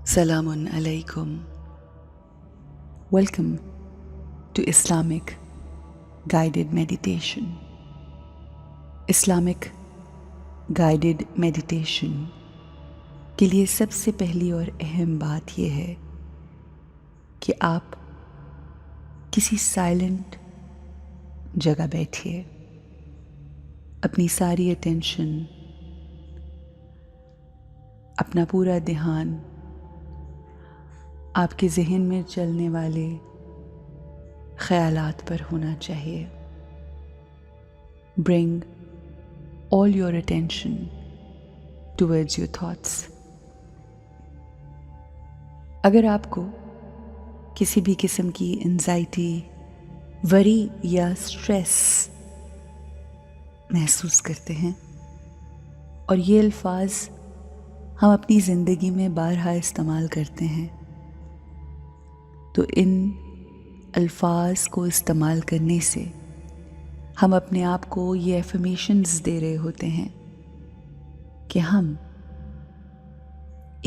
Salamun alaikum. Welcome to Islamic Guided Meditation. Islamic Guided Meditation के लिए सबसे पहली और अहम बात यह है कि आप किसी साइलेंट जगह बैठिए, अपनी सारी अटेंशन, अपना पूरा ध्यान आपके ज़हन में चलने वाले ख़यालात पर होना चाहिए. Bring all your attention towards your thoughts. अगर आपको किसी भी किस्म की एंजाइटी, वरी या स्ट्रेस महसूस करते हैं और ये अल्फाज हम अपनी ज़िंदगी में बारहा इस्तेमाल करते हैं, तो इन अल्फाज को इस्तेमाल करने से हम अपने आप को ये एफर्मेशंस दे रहे होते हैं कि हम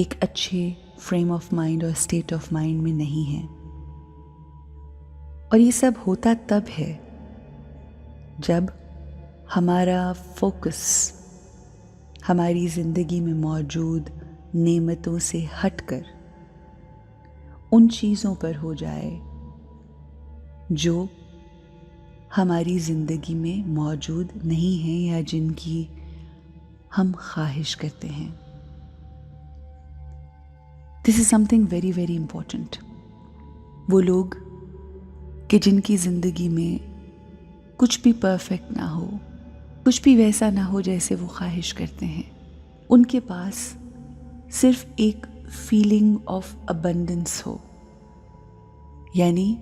एक अच्छे फ्रेम ऑफ माइंड और स्टेट ऑफ माइंड में नहीं हैं. और ये सब होता तब है जब हमारा फोकस हमारी ज़िंदगी में मौजूद नेमतों से हटकर उन चीज़ों पर हो जाए जो हमारी ज़िंदगी में मौजूद नहीं हैं या जिनकी हम ख्वाहिश करते हैं. This is something very very important. वो लोग कि जिनकी ज़िंदगी में कुछ भी परफेक्ट ना हो, कुछ भी वैसा ना हो जैसे वो ख्वाहिश करते हैं, उनके पास सिर्फ एक फीलिंग ऑफ अबंडेंस हो, यानी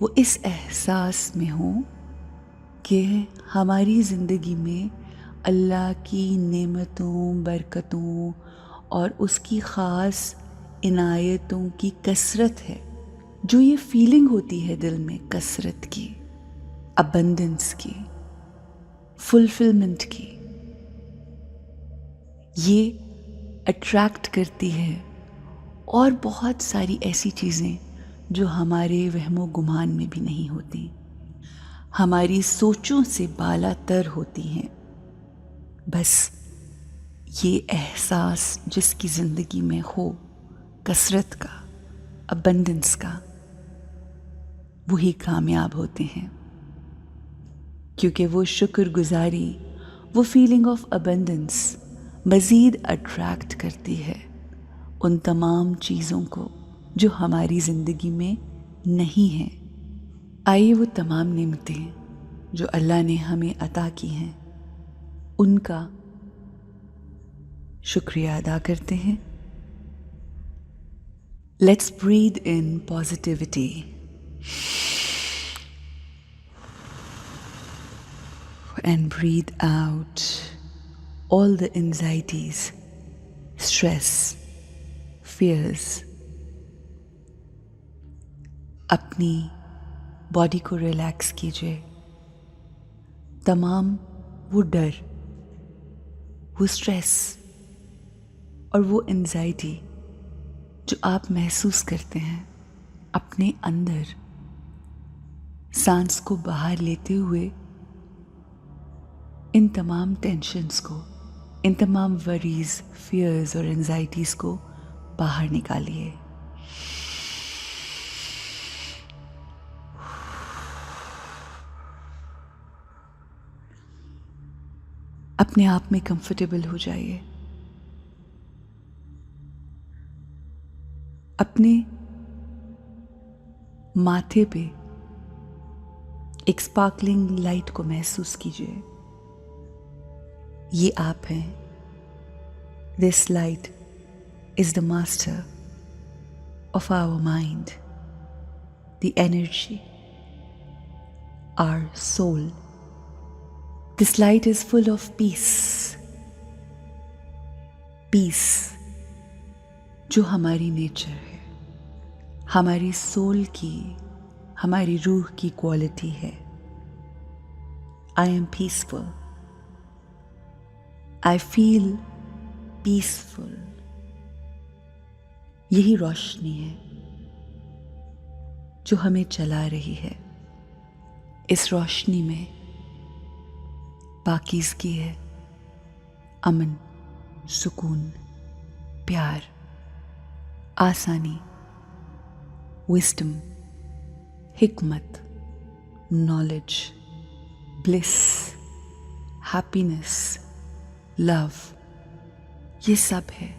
वो इस एहसास में हो कि हमारी ज़िंदगी में अल्लाह की नेमतों, बरकतों और उसकी ख़ास इनायतों की कसरत है. जो ये फीलिंग होती है दिल में कसरत की, अबंडेंस की, फुलफिलमेंट की, ये अट्रैक्ट करती है और बहुत सारी ऐसी चीज़ें जो हमारे वहमो गुमान में भी नहीं होती, हमारी सोचों से बालातर होती हैं. बस ये एहसास जिसकी ज़िंदगी में हो कसरत का, अबंडेंस का, वही कामयाब होते हैं, क्योंकि वो शुक्रगुजारी, वो फीलिंग ऑफ अबंडेंस मज़ीद अट्रैक्ट करती है उन तमाम चीज़ों को जो हमारी ज़िंदगी में नहीं हैं. आइए वो तमाम नेमतें जो अल्लाह ने हमें अता की हैं उनका शुक्रिया अदा करते हैं. Let's breathe in positivity and breathe out all the anxieties, stress, fears. अपनी बॉडी को रिलैक्स कीजिए. तमाम वो डर, वो स्ट्रेस और वो एंजाइटी जो आप महसूस करते हैं, अपने अंदर सांस को बाहर लेते हुए इन तमाम टेंशन्स को, इन तमाम वरीज, फियर्स और एंजाइटीज़ को बाहर निकालिए. अपने आप में कंफर्टेबल हो जाइए. अपने माथे पे एक स्पार्कलिंग लाइट को महसूस कीजिए. ये आप हैं. This light is the master of our mind, the energy, our soul. This light is full of peace. Peace जो हमारी नेचर है, हमारी सोल की, हमारी रूह की क्वालिटी है. I am peaceful. I feel peaceful. यही रोशनी है जो हमें चला रही है। इस रोशनी में पाकीज़गी है, अमन, सुकून, प्यार, आसानी, विजडम, हिकमत, नॉलेज, ब्लिस, हैप्पीनेस, लव, ये सब है।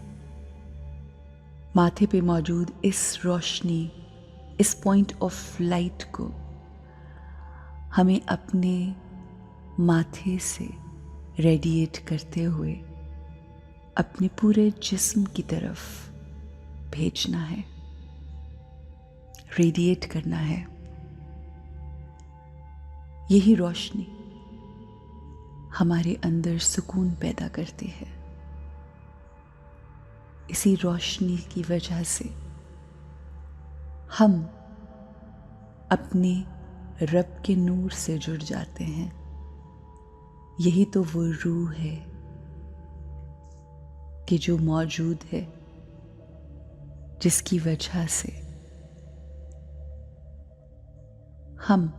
माथे पे मौजूद इस रोशनी, इस पॉइंट ऑफ लाइट को हमें अपने माथे से रेडिएट करते हुए अपने पूरे जिस्म की तरफ भेजना है, रेडिएट करना है। यही रोशनी हमारे अंदर सुकून पैदा करती है। इसी रोशनी की वजह से हम अपने रब के नूर से जुड़ जाते हैं। यही तो वो रूह है कि जो मौजूद है, जिसकी वजह से हम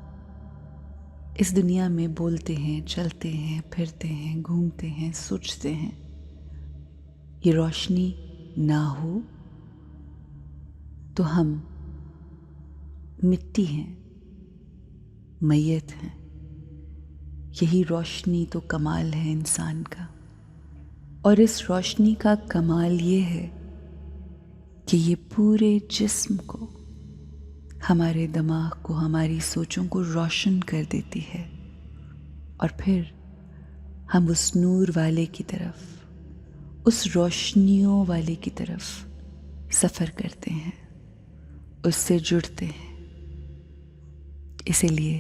इस दुनिया में बोलते हैं, चलते हैं, फिरते हैं, घूमते हैं, सोचते हैं। ये रोशनी ना हो तो हम मिट्टी हैं, मैयत हैं। यही रोशनी तो कमाल है इंसान का। और इस रोशनी का कमाल ये है कि ये पूरे जिस्म को, हमारे दिमाग को, हमारी सोचों को रोशन कर देती है। और फिर हम उस नूर वाले की तरफ, उस रोशनियों वाले की तरफ सफ़र करते हैं, उससे जुड़ते हैं। इसीलिए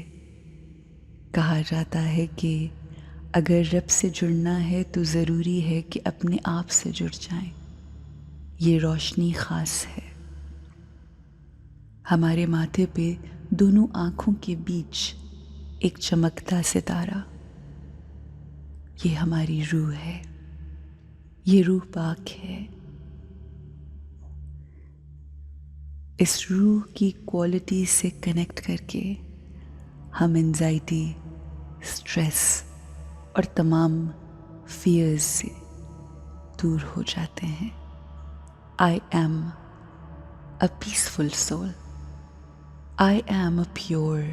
कहा जाता है कि अगर रब से जुड़ना है तो ज़रूरी है कि अपने आप से जुड़ जाएं। ये रोशनी ख़ास है। हमारे माथे पे दोनों आँखों के बीच एक चमकता सितारा, ये हमारी रूह है। ये रूह पाक है। इस रूह की क्वालिटी से कनेक्ट करके हम एंजाइटी, स्ट्रेस और तमाम फियर्स से दूर हो जाते हैं। I am a peaceful soul. I am a pure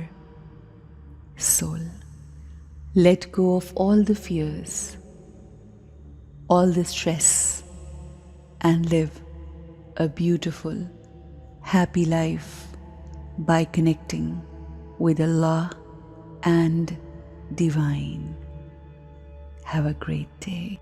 soul. Let go of all the fears, all the stress, and live a beautiful, happy life by connecting with Allah and Divine. Have a great day.